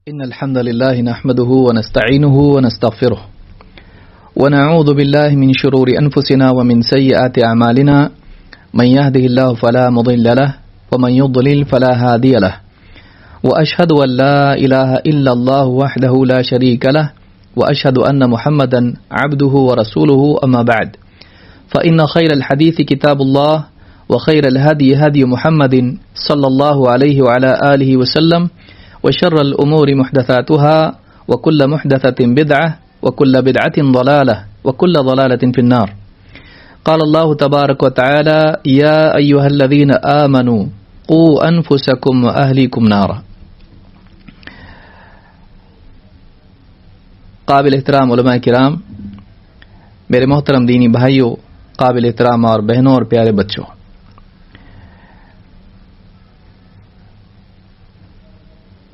إن الحمد لله نحمده ونستعينه ونستغفره ونعوذ بالله من شرور أنفسنا ومن سيئات أعمالنا من يهده الله فلا مضل له ومن يضلل فلا هادي له وأشهد أن لا إله إلا الله وحده لا شريك له وأشهد أن محمدا عبده ورسوله أما بعد فإن خير الحديث كتاب الله وخير الهدي هدي محمد صلى الله عليه وعلى آله وسلم وشر الأمور محدثاتها وكل محدثة بدعة وكل بدعة ضلالة وكل ضلالة في النار. قال الله تبارك وتعالى يا أيها الذين آمنوا قوا أنفسكم وأهليكم نارا. قابل احترام علماء کرام، میرے محترم دینی بھائیوں، قابل احترام اور بہنوں اور پیارے بچوں،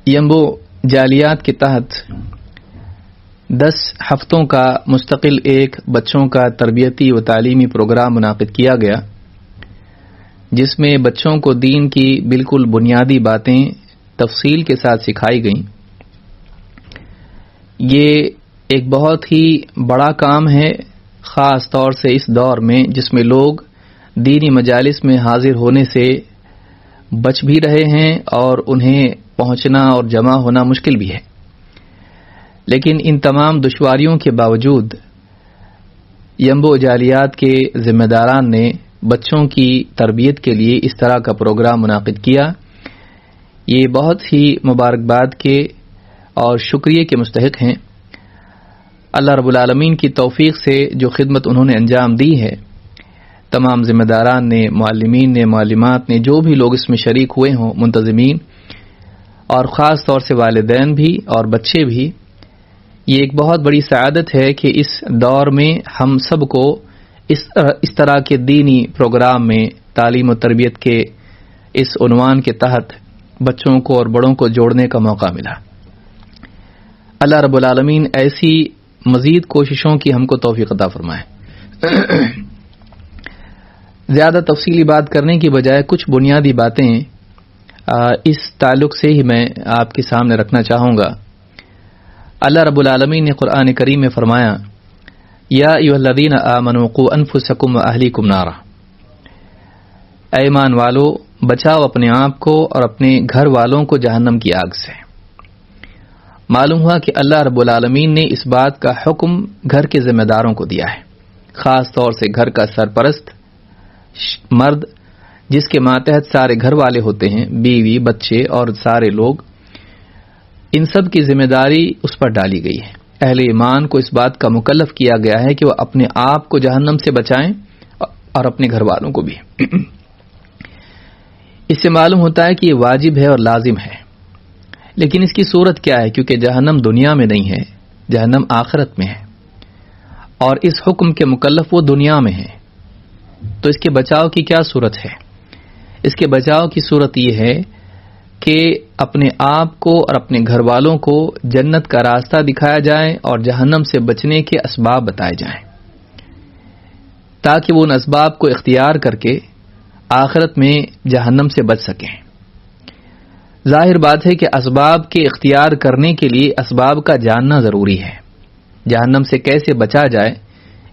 یمبو جالیات کے تحت 10 ہفتوں کا مستقل ایک بچوں کا تربیتی و تعلیمی پروگرام منعقد کیا گیا، جس میں بچوں کو دین کی بالکل بنیادی باتیں تفصیل کے ساتھ سکھائی گئیں۔ یہ ایک بہت ہی بڑا کام ہے، خاص طور سے اس دور میں جس میں لوگ دینی مجالس میں حاضر ہونے سے بچ بھی رہے ہیں اور انہیں پہنچنا اور جمع ہونا مشکل بھی ہے، لیکن ان تمام دشواریوں کے باوجود یمبو جالیات کے ذمہ داران نے بچوں کی تربیت کے لیے اس طرح کا پروگرام منعقد کیا۔ یہ بہت ہی مبارکباد کے اور شکریہ کے مستحق ہیں۔ اللہ رب العالمین کی توفیق سے جو خدمت انہوں نے انجام دی ہے، تمام ذمہ داران نے، معلمین نے، معلمات نے، جو بھی لوگ اس میں شریک ہوئے ہوں، منتظمین اور خاص طور سے والدین بھی اور بچے بھی، یہ ایک بہت بڑی سعادت ہے کہ اس دور میں ہم سب کو اس طرح کے دینی پروگرام میں تعلیم و تربیت کے اس عنوان کے تحت بچوں کو اور بڑوں کو جوڑنے کا موقع ملا۔ اللہ رب العالمین ایسی مزید کوششوں کی ہم کو توفیق عطا فرمائے۔ زیادہ تفصیلی بات کرنے کی بجائے کچھ بنیادی باتیں اس تعلق سے ہی میں آپ کے سامنے رکھنا چاہوں گا۔ اللہ رب العالمین نے قرآن کریم میں فرمایا یا ایھا الذین آمنوا قوا انفسکم واہلیکم نارا، اے ایمان والو، بچاؤ اپنے آپ کو اور اپنے گھر والوں کو جہنم کی آگ سے۔ معلوم ہوا کہ اللہ رب العالمین نے اس بات کا حکم گھر کے ذمہ داروں کو دیا ہے، خاص طور سے گھر کا سرپرست مرد، جس کے ماتحت سارے گھر والے ہوتے ہیں، بیوی، بچے اور سارے لوگ، ان سب کی ذمہ داری اس پر ڈالی گئی ہے۔ اہل ایمان کو اس بات کا مکلف کیا گیا ہے کہ وہ اپنے آپ کو جہنم سے بچائیں اور اپنے گھر والوں کو بھی۔ اس سے معلوم ہوتا ہے کہ یہ واجب ہے اور لازم ہے، لیکن اس کی صورت کیا ہے؟ کیونکہ جہنم دنیا میں نہیں ہے، جہنم آخرت میں ہے، اور اس حکم کے مکلف وہ دنیا میں ہے، تو اس کے بچاؤ کی کیا صورت ہے؟ اس کے بچاؤ کی صورت یہ ہے کہ اپنے آپ کو اور اپنے گھر والوں کو جنت کا راستہ دکھایا جائے اور جہنم سے بچنے کے اسباب بتائے جائیں، تاکہ وہ ان اسباب کو اختیار کر کے آخرت میں جہنم سے بچ سکیں۔ ظاہر بات ہے کہ اسباب کے اختیار کرنے کے لیے اسباب کا جاننا ضروری ہے۔ جہنم سے کیسے بچا جائے،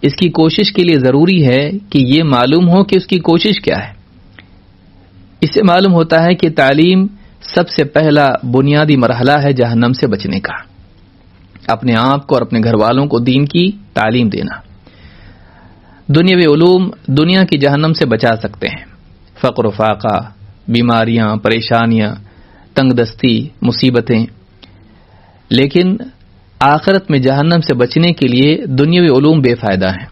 اس کی کوشش کے لیے ضروری ہے کہ یہ معلوم ہو کہ اس کی کوشش کیا ہے۔ اس سے معلوم ہوتا ہے کہ تعلیم سب سے پہلا بنیادی مرحلہ ہے جہنم سے بچنے کا، اپنے آپ کو اور اپنے گھر والوں کو دین کی تعلیم دینا۔ دنیاوی علوم دنیا کی جہنم سے بچا سکتے ہیں، فقر و فاقہ، بیماریاں، پریشانیاں، تنگ دستی، مصیبتیں، لیکن آخرت میں جہنم سے بچنے کے لیے دنیاوی علوم بے فائدہ ہیں۔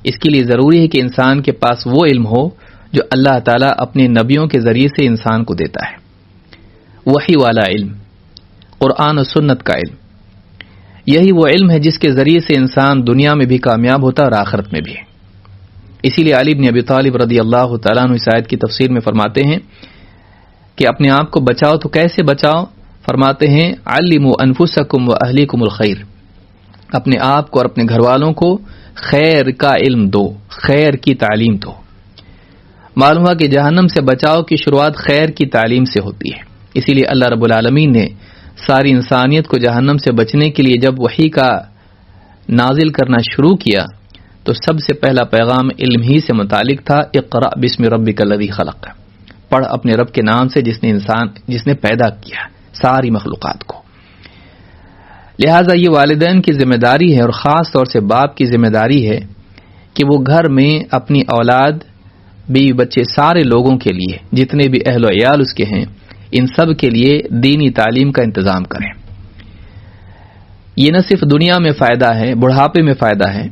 اس کے لیے ضروری ہے کہ انسان کے پاس وہ علم ہو جو اللہ تعالیٰ اپنے نبیوں کے ذریعے سے انسان کو دیتا ہے، وحی والا علم، قرآن و سنت کا علم۔ یہی وہ علم ہے جس کے ذریعے سے انسان دنیا میں بھی کامیاب ہوتا ہے اور آخرت میں بھی۔ اسی لیے علی بن ابی طالب رضی اللہ تعالیٰ عنہ اس آیت کی تفسیر میں فرماتے ہیں کہ اپنے آپ کو بچاؤ تو کیسے بچاؤ؟ فرماتے ہیں علموا انفسکم واہلیکم الخیر، اپنے آپ کو اور اپنے گھر والوں کو خیر کا علم دو، خیر کی تعلیم دو۔ معلوم ہوا کہ جہنم سے بچاؤ کی شروعات خیر کی تعلیم سے ہوتی ہے، اسی لیے اللہ رب العالمین نے ساری انسانیت کو جہنم سے بچنے کے لیے جب وحی کا نازل کرنا شروع کیا تو سب سے پہلا پیغام علم ہی سے متعلق تھا، اقرأ بسم ربک الذی خلق، پڑھ اپنے رب کے نام سے جس نے پیدا کیا ساری مخلوقات کو۔ لہٰذا یہ والدین کی ذمہ داری ہے اور خاص طور سے باپ کی ذمہ داری ہے کہ وہ گھر میں اپنی اولاد، بیوی بچے، سارے لوگوں کے لیے، جتنے بھی اہل و عیال اس کے ہیں، ان سب کے لیے دینی تعلیم کا انتظام کریں۔ یہ نہ صرف دنیا میں فائدہ ہے، بڑھاپے میں فائدہ ہے،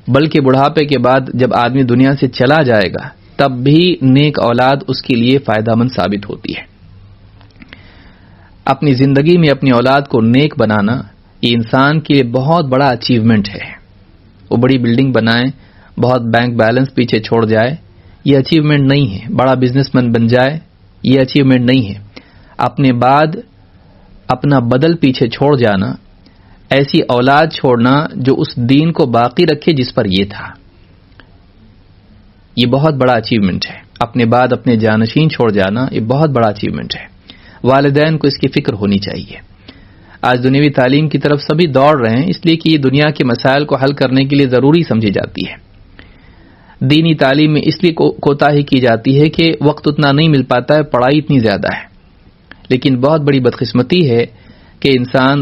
بلکہ بڑھاپے کے بعد جب آدمی دنیا سے چلا جائے گا تب بھی نیک اولاد اس کے لیے فائدہ مند ثابت ہوتی ہے۔ اپنی زندگی میں اپنی اولاد کو نیک بنانا یہ انسان کے لیے بہت بڑا اچیومنٹ ہے۔ وہ بڑی بلڈنگ بنائے، بہت بینک بیلنس پیچھے چھوڑ جائے، یہ اچیومنٹ نہیں ہے۔ بڑا بزنس مین بن جائے، یہ اچیومنٹ نہیں ہے۔ اپنے بعد اپنا بدل پیچھے چھوڑ جانا، ایسی اولاد چھوڑنا جو اس دین کو باقی رکھے جس پر یہ تھا، یہ بہت بڑا اچیومنٹ ہے۔ اپنے بعد اپنے جانشین چھوڑ جانا یہ بہت بڑا اچیومنٹ ہے۔ والدین کو اس کی فکر ہونی چاہیے۔ آج دنیاوی تعلیم کی طرف سبھی دوڑ رہے ہیں، اس لیے کہ یہ دنیا کے مسائل کو حل کرنے کے لیے ضروری سمجھی جاتی ہے۔ دینی تعلیم میں اس لیے کوتاہی کی جاتی ہے کہ وقت اتنا نہیں مل پاتا ہے، پڑھائی اتنی زیادہ ہے۔ لیکن بہت بڑی بدقسمتی ہے کہ انسان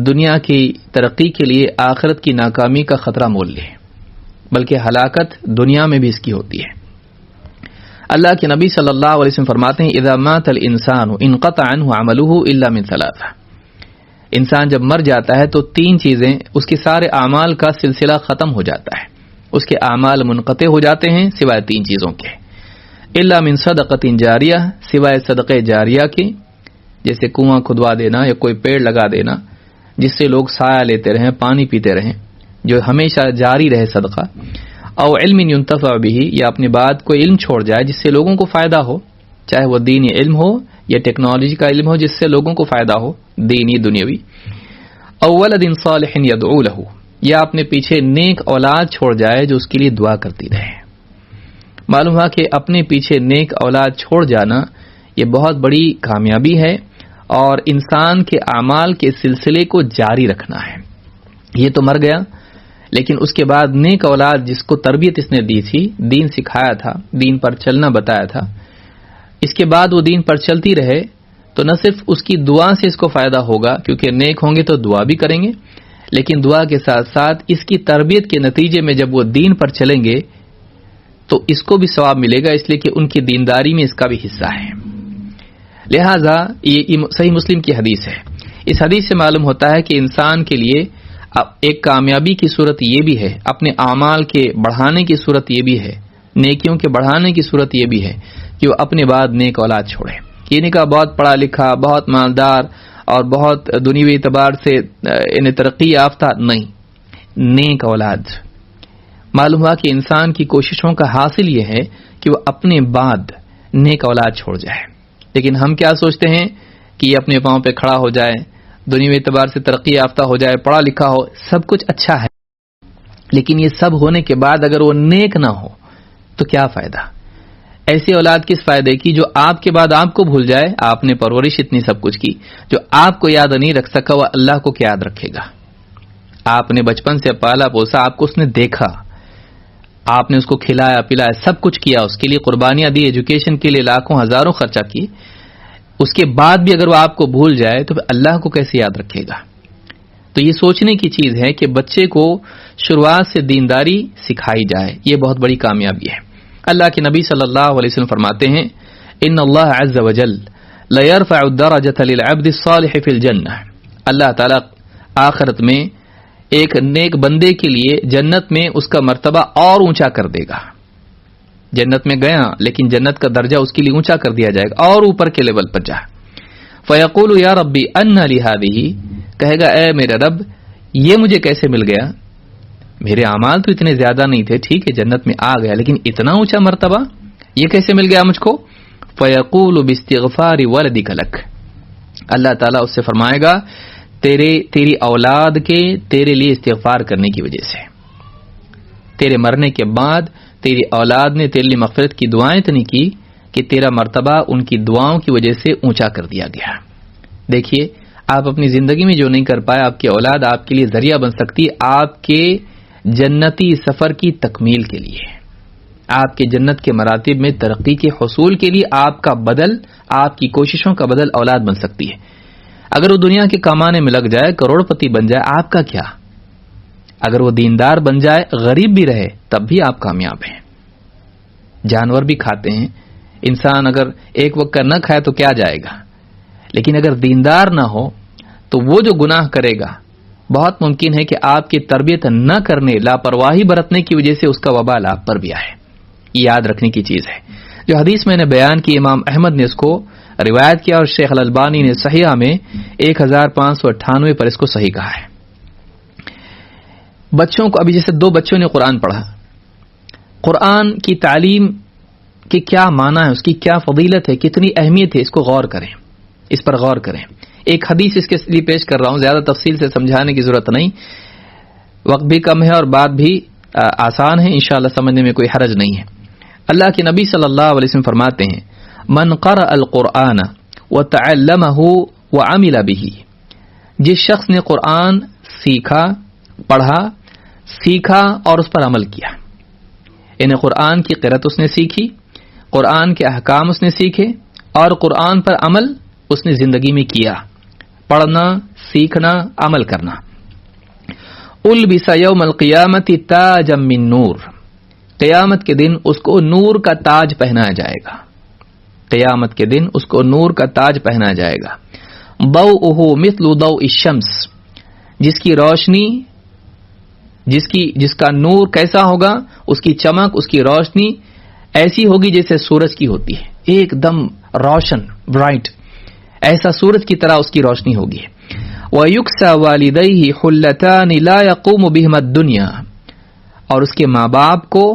دنیا کی ترقی کے لیے آخرت کی ناکامی کا خطرہ مول لے، بلکہ ہلاکت دنیا میں بھی اس کی ہوتی ہے۔ اللہ کے نبی صلی اللہ علیہ وسلم فرماتے ہیں، اذا مات الانسان انقطع عنه عمله الا من ثلاثه، انسان جب مر جاتا ہے تو تین چیزیں، اس کے سارے اعمال کا سلسلہ ختم ہو جاتا ہے، اس کے اعمال منقطع ہو جاتے ہیں سوائے تین چیزوں کے، الا من صدقۃ جاریہ، سوائے صدقہ جاریہ کے، جیسے کنواں کھدوا دینا یا کوئی پیڑ لگا دینا جس سے لوگ سایہ لیتے رہیں، پانی پیتے رہیں، جو ہمیشہ جاری رہے صدقہ، او علم ينتفع به، یا اپنے بعد کوئی علم چھوڑ جائے جس سے لوگوں کو فائدہ ہو، چاہے وہ دینی علم ہو یا ٹیکنالوجی کا علم ہو جس سے لوگوں کو فائدہ ہو، دینی دنیاوی، او ولد صالح يدعو له، یا اپنے پیچھے نیک اولاد چھوڑ جائے جو اس کے لیے دعا کرتی رہے۔ معلوم ہوا کہ اپنے پیچھے نیک اولاد چھوڑ جانا یہ بہت بڑی کامیابی ہے، اور انسان کے اعمال کے سلسلے کو جاری رکھنا ہے۔ یہ تو مر گیا، لیکن اس کے بعد نیک اولاد جس کو تربیت اس نے دی تھی، دین سکھایا تھا، دین پر چلنا بتایا تھا، اس کے بعد وہ دین پر چلتی رہے تو نہ صرف اس کی دعا سے اس کو فائدہ ہوگا، کیونکہ نیک ہوں گے تو دعا بھی کریں گے، لیکن دعا کے ساتھ ساتھ اس کی تربیت کے نتیجے میں جب وہ دین پر چلیں گے تو اس کو بھی ثواب ملے گا، اس لیے کہ ان کی دینداری میں اس کا بھی حصہ ہے۔ لہٰذا یہ صحیح مسلم کی حدیث ہے۔ اس حدیث سے معلوم ہوتا ہے کہ انسان کے لیے ایک کامیابی کی صورت یہ بھی ہے، اپنے اعمال کے بڑھانے کی صورت یہ بھی ہے، نیکیوں کے بڑھانے کی صورت یہ بھی ہے کہ وہ اپنے بعد نیک اولاد چھوڑے۔ یہ نہیں کہا بہت پڑھا لکھا، بہت مالدار اور بہت دنیوی اعتبار سے انہیں ترقی یافتہ، نہیں، نیک اولاد۔ معلوم ہوا کہ انسان کی کوششوں کا حاصل یہ ہے کہ وہ اپنے بعد نیک اولاد چھوڑ جائے، لیکن ہم کیا سوچتے ہیں کہ یہ اپنے پاؤں پہ کھڑا ہو جائے، دنیوی اعتبار سے ترقی یافتہ ہو جائے، پڑھا لکھا ہو، سب کچھ اچھا ہے، لیکن یہ سب ہونے کے بعد اگر وہ نیک نہ ہو تو کیا فائدہ؟ ایسی اولاد کس فائدے کی جو آپ کے بعد آپ کو بھول جائے؟ آپ نے پرورش اتنی سب کچھ کی، جو آپ کو یاد نہیں رکھ سکا وہ اللہ کو کیا یاد رکھے گا؟ آپ نے بچپن سے پالا پوسا، آپ کو اس نے دیکھا، آپ نے اس کو کھلایا پلایا، سب کچھ کیا، اس کے لیے قربانیاں دی، ایجوکیشن کے لیے لاکھوں ہزاروں خرچہ کی، اس کے بعد بھی اگر وہ آپ کو بھول جائے تو پھر اللہ کو کیسے یاد رکھے گا؟ تو یہ سوچنے کی چیز ہے کہ بچے کو شروعات سے دینداری سکھائی جائے، یہ بہت بڑی کامیابی ہے۔ اللہ کے نبی صلی اللہ علیہ وسلم فرماتے ہیں، ان اللہ عز وجل لیرفع الدرجۃ للعبد الصالح فی الجنہ، اللہ تعالیٰ آخرت میں ایک نیک بندے کے لیے جنت میں اس کا مرتبہ اور اونچا کر دے گا۔ جنت میں گیا لیکن جنت کا درجہ اس کے لیے اونچا کر دیا جائے گا، اور اوپر کے لیول پر جا۔ فیقول یا ربی ان لی ہذہ، کہے گا اے میرے رب یہ مجھے کیسے مل گیا؟ میرے اعمال تو اتنے زیادہ نہیں تھے، ٹھیک ہے جنت میں آ گیا، لیکن اتنا اونچا مرتبہ یہ کیسے مل گیا مجھ کو؟ فیقول باستغفار ولدک لک، اللہ تعالیٰ اس سے فرمائے گا تیری اولاد کے تیرے لیے استغفار کرنے کی وجہ سے، تیرے مرنے کے بعد تیری اولاد نے تیرے لیے مغفرت کی دعائیں اتنی کی کہ تیرا مرتبہ ان کی دعاؤں کی وجہ سے اونچا کر دیا گیا۔ دیکھیے آپ اپنی زندگی میں جو نہیں کر پائے، آپ کی اولاد آپ کے لیے ذریعہ بن سکتی ہے آپ کے جنتی سفر کی تکمیل کے لیے، آپ کے جنت کے مراتب میں ترقی کے حصول کے لیے آپ کا بدل، آپ کی کوششوں کا بدل اولاد بن سکتی ہے۔ اگر وہ دنیا کے کمانے میں لگ جائے، کروڑ پتی بن جائے، آپ کا کیا؟ اگر وہ دیندار بن جائے، غریب بھی رہے، تب بھی آپ کامیاب ہیں۔ جانور بھی کھاتے ہیں، انسان اگر ایک وقت کا نہ کھائے تو کیا جائے گا، لیکن اگر دیندار نہ ہو تو وہ جو گناہ کرے گا بہت ممکن ہے کہ آپ کی تربیت نہ کرنے، لاپرواہی برتنے کی وجہ سے اس کا وبال آپ پر بھی آئے۔ یہ یاد رکھنے کی چیز ہے۔ جو حدیث میں نے بیان کی، امام احمد نے اس کو روایت کیا اور شیخ الالبانی نے صحیحہ میں 1598 پر اس کو صحیح کہا ہے۔ بچوں کو، ابھی جیسے 2 بچوں نے قرآن پڑھا، قرآن کی تعلیم کے کیا معنی ہے، اس کی کیا فضیلت ہے، کتنی اہمیت ہے، اس کو غور کریں، اس پر غور کریں۔ ایک حدیث اس کے لیے پیش کر رہا ہوں، زیادہ تفصیل سے سمجھانے کی ضرورت نہیں، وقت بھی کم ہے اور بات بھی آسان ہے، انشاءاللہ سمجھنے میں کوئی حرج نہیں ہے۔ اللہ کے نبی صلی اللہ علیہ وسلم فرماتے ہیں، من قرأ القرآن وتعلمہ وعمل بہ، جس شخص نے قرآن سیکھا، پڑھا، سیکھا اور اس پر عمل کیا، یعنی قرآن کی قرأت اس نے سیکھی، قرآن کے احکام اس نے سیکھے اور قرآن پر عمل اس نے زندگی میں کیا، پڑھنا، سیکھنا، عمل کرنا، البس یوم القیامت تاجا من نور، قیامت کے دن اس کو نور کا تاج پہنایا جائے گا، قیامت کے دن اس کو نور کا تاج پہنایا جائے گا، ضوءہ مثل ضوء الشمس، جس کی روشنی، جس کا نور کیسا ہوگا، اس کی چمک، اس کی روشنی ایسی ہوگی جیسے سورج کی ہوتی ہے، ایک دم روشن، برائٹ، ایسا سورج کی طرح اس کی روشنی ہوگی۔ وَيُكْسَى وَالِدَيْهِ حُلَّتَانِ لَا يَقُومُ بِهِمَا الدُّنْيَا، اور اس کے ماں باپ کو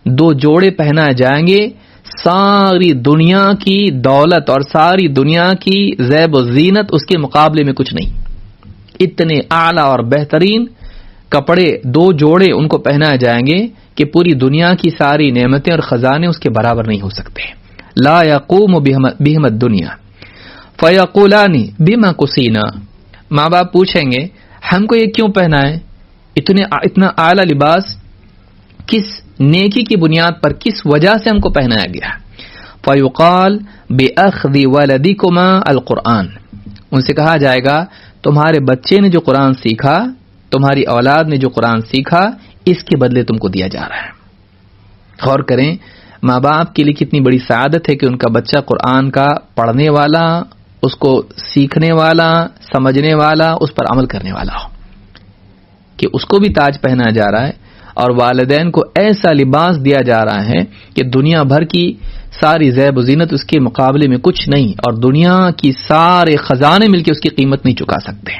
2 جوڑے پہنائے جائیں گے، ساری دنیا کی دولت اور ساری دنیا کی زیب و زینت اس کے مقابلے میں کچھ نہیں، اتنے اعلیٰ اور بہترین کپڑے 2 جوڑے ان کو پہنائے جائیں گے کہ پوری دنیا کی ساری نعمتیں اور خزانے اس کے برابر نہیں ہو سکتے۔ لا یقوم بہم الدنیا فیقولان بما کسینا، ماں باپ پوچھیں گے ہم کو یہ کیوں پہنائے، اتنا اعلیٰ لباس کس نیکی کی بنیاد پر، کس وجہ سے ہم کو پہنایا گیا؟ فیقال بأخذ ولدکما القرآن، ان سے کہا جائے گا تمہارے بچے نے جو قرآن سیکھا، تمہاری اولاد نے جو قرآن سیکھا، اس کے بدلے تم کو دیا جا رہا ہے۔ غور کریں، ماں باپ کے لیے کتنی بڑی سعادت ہے کہ ان کا بچہ قرآن کا پڑھنے والا، اس کو سیکھنے والا، سمجھنے والا، اس پر عمل کرنے والا ہو، کہ اس کو بھی تاج پہنایا جا رہا ہے اور والدین کو ایسا لباس دیا جا رہا ہے کہ دنیا بھر کی ساری زیب و زینت اس کے مقابلے میں کچھ نہیں، اور دنیا کی سارے خزانے مل کے اس کی قیمت نہیں چکا سکتے۔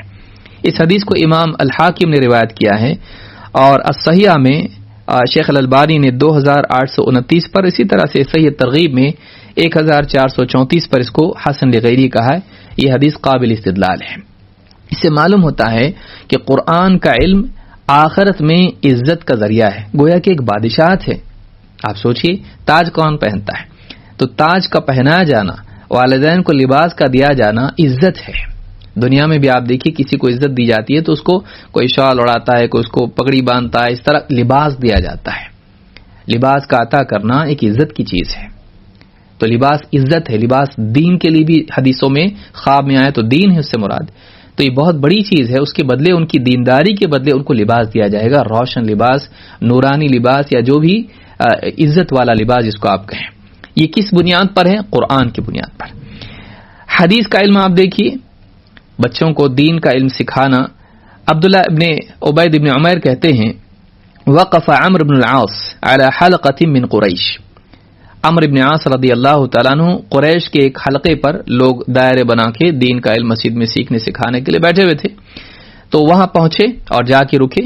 اس حدیث کو امام الحاکم نے روایت کیا ہے، اور الصحیحہ میں شیخ الالبانی نے 2829 پر، اسی طرح سے صحیح ترغیب میں 1434 پر اس کو حسن لغیری کہا ہے۔ یہ حدیث قابل استدلال ہے۔ اس سے معلوم ہوتا ہے کہ قرآن کا علم آخرت میں عزت کا ذریعہ ہے، گویا کہ ایک بادشاہت ہے۔ آپ سوچئے، تاج کون پہنتا ہے؟ تو تاج کا پہنایا جانا، والدین کو لباس کا دیا جانا عزت ہے۔ دنیا میں بھی آپ دیکھیے کسی کو عزت دی جاتی ہے تو اس کو کوئی شال اڑاتا ہے، کوئی اس کو پگڑی باندھتا ہے، اس طرح لباس دیا جاتا ہے۔ لباس کا عطا کرنا ایک عزت کی چیز ہے، تو لباس عزت ہے۔ لباس دین کے لیے بھی حدیثوں میں خواب میں آئے تو دین ہے اس سے مراد، تو یہ بہت بڑی چیز ہے۔ اس کے بدلے، ان کی دینداری کے بدلے ان کو لباس دیا جائے گا، روشن لباس، نورانی لباس، یا جو بھی عزت والا لباس جس کو آپ کہیں۔ یہ کس بنیاد پر ہے؟ قرآن کی بنیاد پر۔ حدیث کا علم آپ دیکھیے، بچوں کو دین کا علم سکھانا۔ عبداللہ ابن عبید ابن عمیر کہتے ہیں، وقف عمرو بن العاص على حلقة من قریش، عمرو بن عاص رضی اللہ تعالیٰ عنہ قریش کے ایک حلقے پر لوگ دائرے بنا کے دین کا علم مسجد میں سیکھنے سکھانے کے لیے بیٹھے ہوئے تھے، تو وہاں پہنچے اور جا کے رکے۔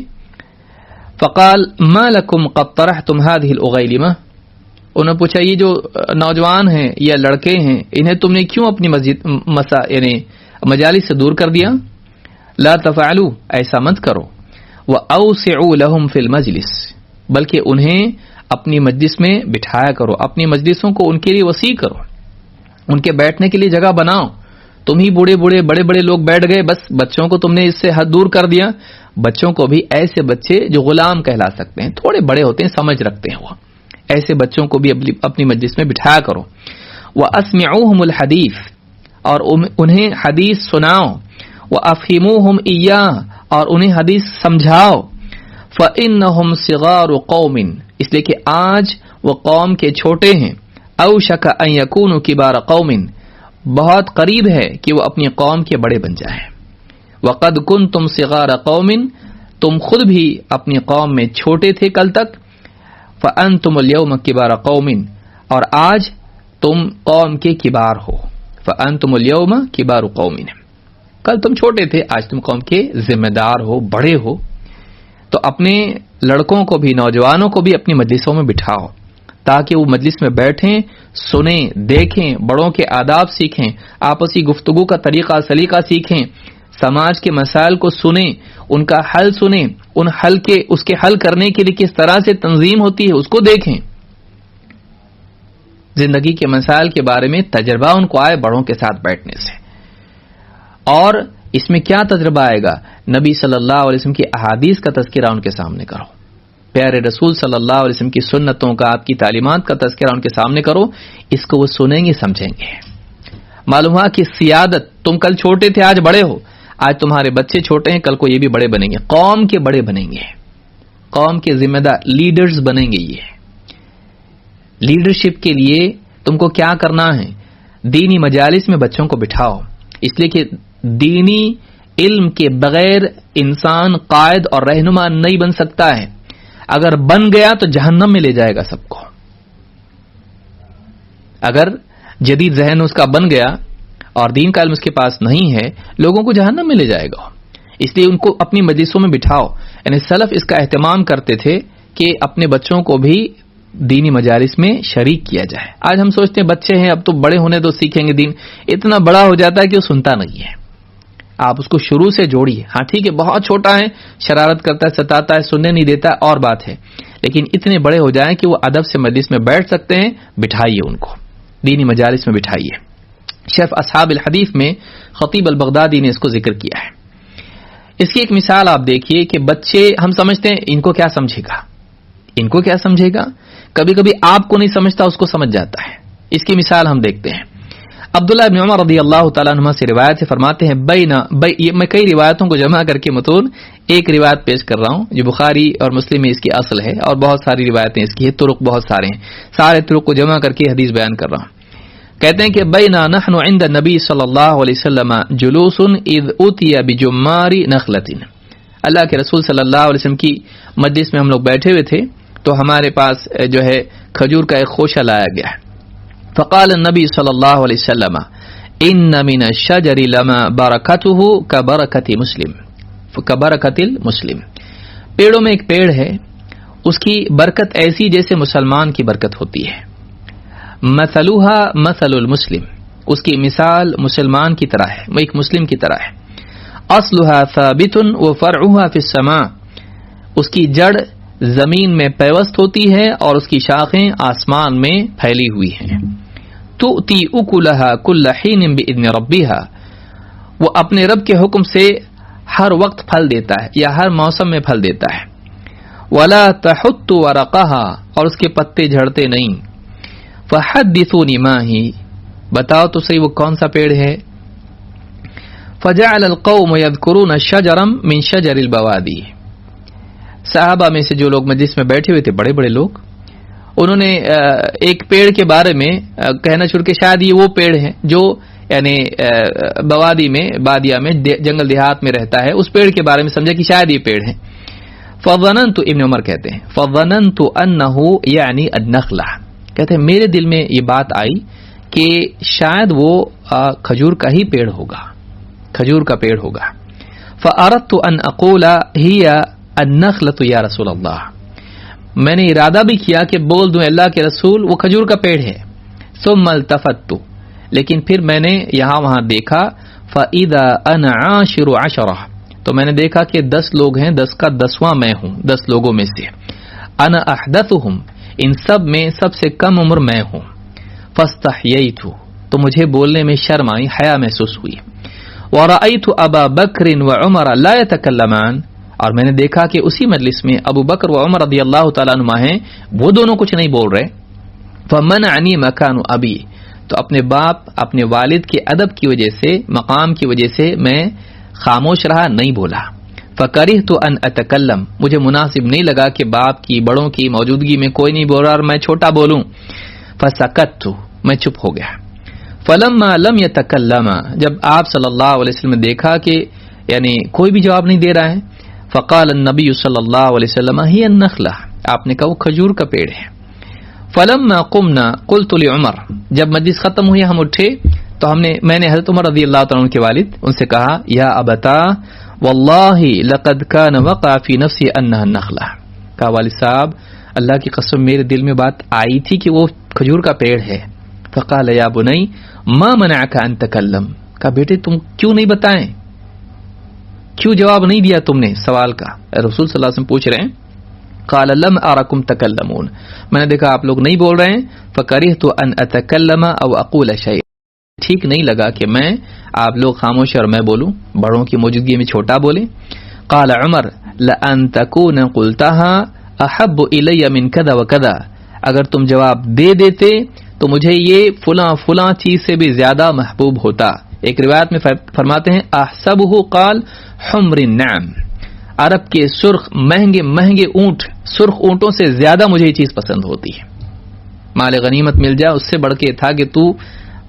فقال ما لکم قد طرحتم هذه الاغیلمہ، انہوں نے پوچھا یہ جو نوجوان ہیں یا لڑکے ہیں، انہیں تم نے کیوں اپنی یعنی مجالس سے دور کر دیا؟ لا تفعلوا، ایسا مت کرو، وأوسعوا لهم في المجلس، بلکہ انہیں اپنی مجلس میں بٹھایا کرو، اپنی مجلسوں کو ان کے لیے وسیع کرو، ان کے بیٹھنے کے لیے جگہ بناؤ، تم ہی بوڑھے بوڑھے بڑے بڑے لوگ بیٹھ گئے، بس بچوں کو تم نے اس سے حد دور کر دیا. بچوں کو بھی ایسے بچے جو غلام کہلا سکتے ہیں، تھوڑے بڑے ہوتے ہیں، سمجھ رکھتے ہیں، وہ ایسے بچوں کو بھی اپنی مجلس میں بٹھایا کرو. وَأَسْمِعُوهُمُ الْحَدِيثَ، اور انہیں حدیث سناؤ. وَأَفْهِمُوهُمْ إِيَّاهُ، اور انہیں حدیث سمجھاؤ. فَإِنَّهُمْ صِغَارُ قَوْمٍ، اس لیے کہ آج وہ قوم کے چھوٹے ہیں. أَوْشَكَ أَن يَكُونُوا كِبَارَ قَوْمٍ، بہت قریب ہے کہ وہ اپنی قوم کے بڑے بن جائیں. وَقَدْ كُنْتُمْ صِغَارَ قَوْمٍ، تم خود بھی اپنی قوم میں چھوٹے تھے کل تک. فَأَنْتُمُ الْيَوْمَ كِبَارَ قَوْمٍ، اور آج تم قوم کے کبار ہو. فَأَنْتُمُ الْيَوْمَ كِبَارُ قَوْمٍ، کل تم چھوٹے تھے، آج تم قوم کے ذمہ دار ہو، بڑے ہو. تو اپنے لڑکوں کو بھی، نوجوانوں کو بھی اپنی مجلسوں میں بٹھاؤ تاکہ وہ مجلس میں بیٹھیں، سنیں، دیکھیں، بڑوں کے آداب سیکھیں، آپسی گفتگو کا طریقہ سلیقہ سیکھیں، سماج کے مسائل کو سنیں، ان کا حل سنیں، اس کے حل کرنے کے لیے کس طرح سے تنظیم ہوتی ہے اس کو دیکھیں. زندگی کے مسائل کے بارے میں تجربہ ان کو آئے بڑوں کے ساتھ بیٹھنے سے. اور اس میں کیا تجربہ آئے گا؟ نبی صلی اللہ علیہ وسلم کی احادیث کا تذکرہ ان کے سامنے کرو، پیارے رسول صلی اللہ علیہ وسلم کی سنتوں کا، آپ کی تعلیمات کا تذکرہ ان کے سامنے کرو. اس کو وہ سنیں گے، سمجھیں گے. معلوم ہوا کہ سیادت، تم کل چھوٹے تھے آج بڑے ہو، آج تمہارے بچے چھوٹے ہیں، کل کو یہ بھی بڑے بنیں گے، قوم کے بڑے بنیں گے، قوم کے ذمہ دار لیڈرز بنیں گے. یہ لیڈرشپ کے لیے تم کو کیا کرنا ہے؟ دینی مجالس میں بچوں کو بٹھاؤ، اس لیے کہ دینی علم کے بغیر انسان قائد اور رہنما نہیں بن سکتا ہے. اگر بن گیا تو جہنم میں لے جائے گا سب کو. اگر جدید ذہن اس کا بن گیا اور دین کا علم اس کے پاس نہیں ہے، لوگوں کو جہنم میں لے جائے گا. اس لیے ان کو اپنی مجلسوں میں بٹھاؤ. یعنی سلف اس کا اہتمام کرتے تھے کہ اپنے بچوں کو بھی دینی مجالس میں شریک کیا جائے. آج ہم سوچتے ہیں بچے ہیں، اب تو بڑے ہونے تو سیکھیں گے دین. اتنا بڑا ہو جاتا ہے کہ وہ سنتا نہیں ہے. آپ اس کو شروع سے جوڑیے. ہاں ٹھیک ہے، بہت چھوٹا ہے، شرارت کرتا ہے، ستاتا ہے، سننے نہیں دیتا ہے، اور بات ہے، لیکن اتنے بڑے ہو جائیں کہ وہ ادب سے مجلس میں بیٹھ سکتے ہیں. بٹھائیے ان کو دینی مجالس میں بٹھائیے. شیخ اصحاب الحدیث میں خطیب البغدادی نے اس کو ذکر کیا ہے. اس کی ایک مثال آپ دیکھیے کہ بچے، ہم سمجھتے ہیں ان کو کیا سمجھے گا، ان کو کیا سمجھے گا. کبھی کبھی آپ کو نہیں سمجھتا، اس کو سمجھ جاتا ہے. اس کی مثال ہم دیکھتے ہیں. عبداللہ ابن عمر رضی اللہ تعالیٰ عنہ سے روایت سے فرماتے ہیں، میں کئی روایتوں کو جمع کر کے متون ایک روایت پیش کر رہا ہوں جو بخاری اور مسلم میں اس کی اصل ہے، اور بہت ساری روایتیں اس کی ہیں، طرق بہت سارے ہیں، سارے طرق کو جمع کر کے حدیث بیان کر رہا ہوں. کہتے ہیں کہ بینا نحن عند النبی صلی اللہ علیہ وسلم جلوس اذ اتي بجمار نخلۃ، اللہ کے رسول صلی اللہ علیہ وسلم کی مجلس میں ہم لوگ بیٹھے ہوئے تھے تو ہمارے پاس جو ہے کھجور کا ایک خوشہ لایا گیا. فقال النبی صلی اللہ علیہ وسلم ان من الشجر لما برکته كبرکۃ المسلم، پیڑوں میں ایک پیڑ ہے، اس کی برکت ایسی جیسے مسلمان کی برکت ہوتی ہے. مثلها مثل المسلم، اس کی مثال مسلمان کی طرح ہے، وہ ایک مسلم کی طرح ہے. اصلها ثابت وفرعها في السماء، اس کی جڑ زمین میں پیوست ہوتی ہے اور اس کی شاخیں آسمان میں پھیلی ہوئی ہیں. تؤتی اکلها كل حين باذن ربها، وہ اپنے رب کے حکم سے ہر وقت پھل دیتا ہے یا ہر موسم میں پھل دیتا ہے. ولا تحط ورقها، اور اس کے پتے جھڑتے نہیں. فحدثوني ما هي، بتاؤ تو صحیح وہ کون سا پیڑ ہے. فجعل القوم يذكرون شجرا من شجر البوادي، صحابہ میں سے جو لوگ مجلس میں بیٹھے ہوئے تھے، بڑے بڑے لوگ، انہوں نے ایک پیڑ کے بارے میں کہنا شروع کیا، شاید یہ وہ پیڑ ہے جو یعنی بوادی میں، بادیا میں، جنگل دیہات میں رہتا ہے، اس پیڑ کے بارے میں سمجھا کہ شاید یہ پیڑ ہے. فظننت، ابن عمر کہتے ہیں، فظننت انه یعنی النخلہ، کہتے ہیں میرے دل میں یہ بات آئی کہ شاید وہ کھجور کا ہی پیڑ ہوگا، کھجور کا پیڑ ہوگا. فاردت ان اقول هي النخلۃ یا رسول اللہ، میں نے ارادہ بھی کیا کہ بول دوں اللہ کے رسول وہ کھجور کا پیڑ ہے. ثم التفت، لیکن پھر میں نے یہاں وہاں دیکھا. فاذا انا عاشر عشرہ، تو میں نے دیکھا کہ 10 لوگ ہیں، 10 کا 10واں میں ہوں، 10 لوگوں میں سے. انا احدثهم، ان سب میں سب سے کم عمر میں ہوں. فاستحییت، تو مجھے بولنے میں شرم آئی، حیا محسوس ہوئی. وَرَأَيْتُ أَبَا بَكْرٍ وَعُمَرَ لَا يَتَكَلَّمَانِ، اور میں نے دیکھا کہ اسی مجلس میں ابو بکر و عمر رضی اللہ تعالیٰ عنہما ہیں، وہ دونوں کچھ نہیں بول رہے. فَمَنَعَنِي مَكَانُ أَبِي، تو اپنے باپ اپنے والد کے ادب کی وجہ سے، مقام کی وجہ سے میں خاموش رہا، نہیں بولا. فَكَرِهْتُ أَنْ أَتَكَلَّمَ، مجھے مناسب نہیں لگا کہ باپ کی، بڑوں کی موجودگی میں کوئی نہیں بول رہا اور میں چھوٹا بولوں. فَسَكَتْتُ، میں چپ ہو گیا. فَلَمَّا لَمْ يَتَكَلَّمَ، جب آپ صلی اللہ علیہ وسلم نے دیکھا کہ یعنی کوئی بھی جواب نہیں دے رہا ہے، فقال النبی صلی اللہ علیہ وسلم ہی النخلہ، آپ نے کہا وہ کھجور کا پیڑ ہے. فلما قمنا قلت لعمر، جب مجلس ختم ہوئی ہم اٹھے تو میں نے حضرت عمر رضی اللہ تعالیٰ عنہ کے والد ان سے کہا، یا ابتا واللہ لقد كان وقع في نفسي انها النخلہ، کہا والد صاحب اللہ کی قسم میرے دل میں بات آئی تھی کہ وہ کھجور کا پیڑ ہے. فقال یا بنی ما منعك ان تکلم، کہا بیٹے تم کیوں نہیں بتائیں، کیوں جواب نہیں دیا تم نے سوال کا. رسول صلی اللہ علیہ وسلم پوچھ رہے ہیں. قال لم ارکم تکلمون، میں نے دیکھا آپ لوگ نہیں بول رہے ہیں. فکرہت ان اتکلم او اقول شیء، ٹھیک نہیں لگا کہ میں آپ لوگ خاموش اور میں بولوں، بڑوں کی موجودگی میں چھوٹا بولے. قال عمر لان تکون قلتها احب الی من کذا وکذا، اگر تم جواب دے دیتے تو مجھے یہ فلاں فلاں چیز سے بھی زیادہ محبوب ہوتا. ایک روایت میں فرماتے ہیں احسبہ قال حمر النعم، عرب کے سرخ مہنگے مہنگے اونٹ، سرخ اونٹوں سے زیادہ مجھے یہ چیز پسند ہوتی ہے. مال غنیمت مل جائے اس سے بڑھ کے تھا کہ تو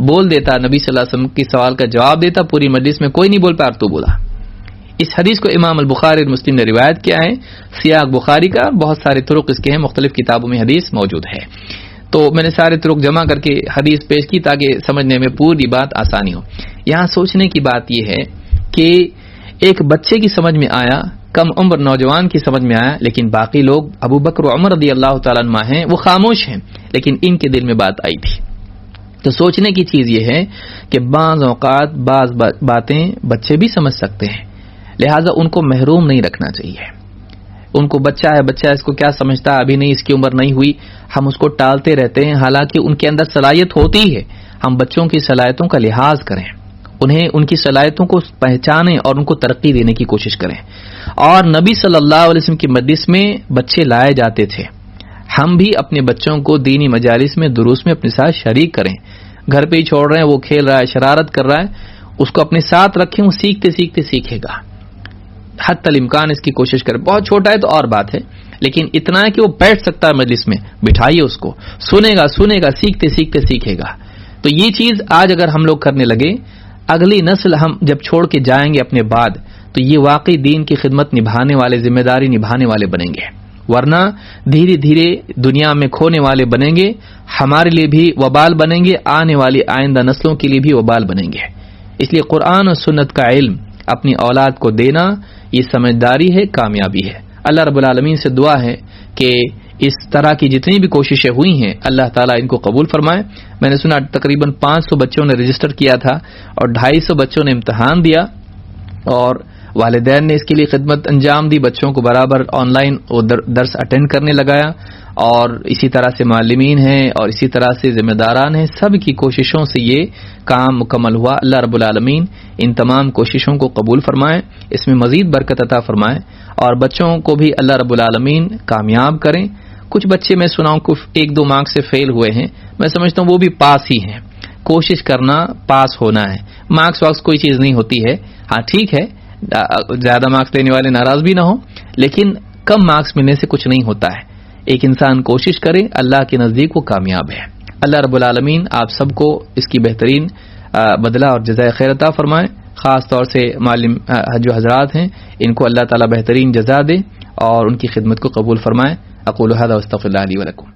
بول دیتا، نبی صلی اللہ علیہ وسلم کی سوال کا جواب دیتا، پوری مجلس میں کوئی نہیں بول پایا اور تو بولا. اس حدیث کو امام البخاری اور مسلم نے روایت کیا ہے. سیاق بخاری کا، بہت سارے طرق اس کے ہیں، مختلف کتابوں میں حدیث موجود ہے. تو میں نے سارے طرق جمع کر کے حدیث پیش کی تاکہ سمجھنے میں پوری بات آسانی ہو. یہاں سوچنے کی بات یہ ہے کہ ایک بچے کی سمجھ میں آیا، کم عمر نوجوان کی سمجھ میں آیا، لیکن باقی لوگ ابو بکر و عمر رضی اللہ تعالیٰ عنہ ہیں وہ خاموش ہیں، لیکن ان کے دل میں بات آئی تھی. تو سوچنے کی چیز یہ ہے کہ بعض اوقات بعض باتیں بچے بھی سمجھ سکتے ہیں، لہٰذا ان کو محروم نہیں رکھنا چاہیے. ان کو بچہ ہے، بچہ اس کو کیا سمجھتا ہے، ابھی نہیں، اس کی عمر نہیں ہوئی، ہم اس کو ٹالتے رہتے ہیں، حالانکہ ان کے اندر صلاحیت ہوتی ہے. ہم بچوں کی صلاحیتوں کا لحاظ کریں، انہیں ان کی صلاحیتوں کو پہچانیں اور ان کو ترقی دینے کی کوشش کریں. اور نبی صلی اللہ علیہ وسلم کی مجلس میں بچے لائے جاتے تھے. ہم بھی اپنے بچوں کو دینی مجالس میں، دروس میں اپنے ساتھ شریک کریں. گھر پہ ہی چھوڑ رہے ہیں، وہ کھیل رہا ہے، شرارت کر رہا ہے، اس کو اپنے ساتھ رکھیں، وہ سیکھتے سیکھتے سیکھے گا. حتی الامکان اس کی کوشش کریں. بہت چھوٹا ہے تو اور بات ہے، لیکن اتنا ہے کہ وہ بیٹھ سکتا ہے مجلس میں، بٹھائیے اس کو، سنے گا، سیکھتے سیکھتے سیکھے گا. تو یہ چیز آج اگر ہم لوگ کرنے لگے، اگلی نسل ہم جب چھوڑ کے جائیں گے اپنے بعد، تو یہ واقعی دین کی خدمت نبھانے والے، ذمہ داری نبھانے والے بنیں گے. ورنہ دھیرے دھیرے دنیا میں کھونے والے بنیں گے، ہمارے لیے بھی وبال بنیں گے، آنے والی آئندہ نسلوں کے لیے بھی وبال بنیں گے. اس لیے قرآن اور سنت کا علم اپنی اولاد کو دینا یہ سمجھداری ہے، کامیابی ہے. اللہ رب العالمین سے دعا ہے کہ اس طرح کی جتنی بھی کوششیں ہوئی ہیں اللہ تعالیٰ ان کو قبول فرمائے. میں نے سنا تقریباً 500 بچوں نے رجسٹر کیا تھا اور 250 بچوں نے امتحان دیا، اور والدین نے اس کے لیے خدمت انجام دی، بچوں کو برابر آن لائن درس اٹینڈ کرنے لگایا، اور اسی طرح سے معلمین ہیں اور اسی طرح سے ذمہ داران ہیں، سب کی کوششوں سے یہ کام مکمل ہوا. اللہ رب العالمین ان تمام کوششوں کو قبول فرمائے، اس میں مزید برکت عطا فرمائے، اور بچوں کو بھی اللہ رب العالمین کامیاب کریں. کچھ بچے میں سناؤں کو 1-2 مارکس سے فیل ہوئے ہیں، میں سمجھتا ہوں وہ بھی پاس ہی ہیں. کوشش کرنا، پاس ہونا ہے. مارکس واکس کوئی چیز نہیں ہوتی ہے. ہاں ٹھیک ہے زیادہ مارکس لینے والے ناراض بھی نہ ہوں، لیکن کم مارکس ملنے سے کچھ نہیں ہوتا ہے. ایک انسان کوشش کرے، اللہ کے نزدیک وہ کامیاب ہے. اللہ رب العالمین آپ سب کو اس کی بہترین بدلہ اور جزائے خیر عطا فرمائے. خاص طور سے معلم جو حضرات ہیں ان کو اللہ تعالیٰ بہترین جزا دے اور ان کی خدمت کو قبول فرمائے. اقول هذا واستغفر الله لي ولكم.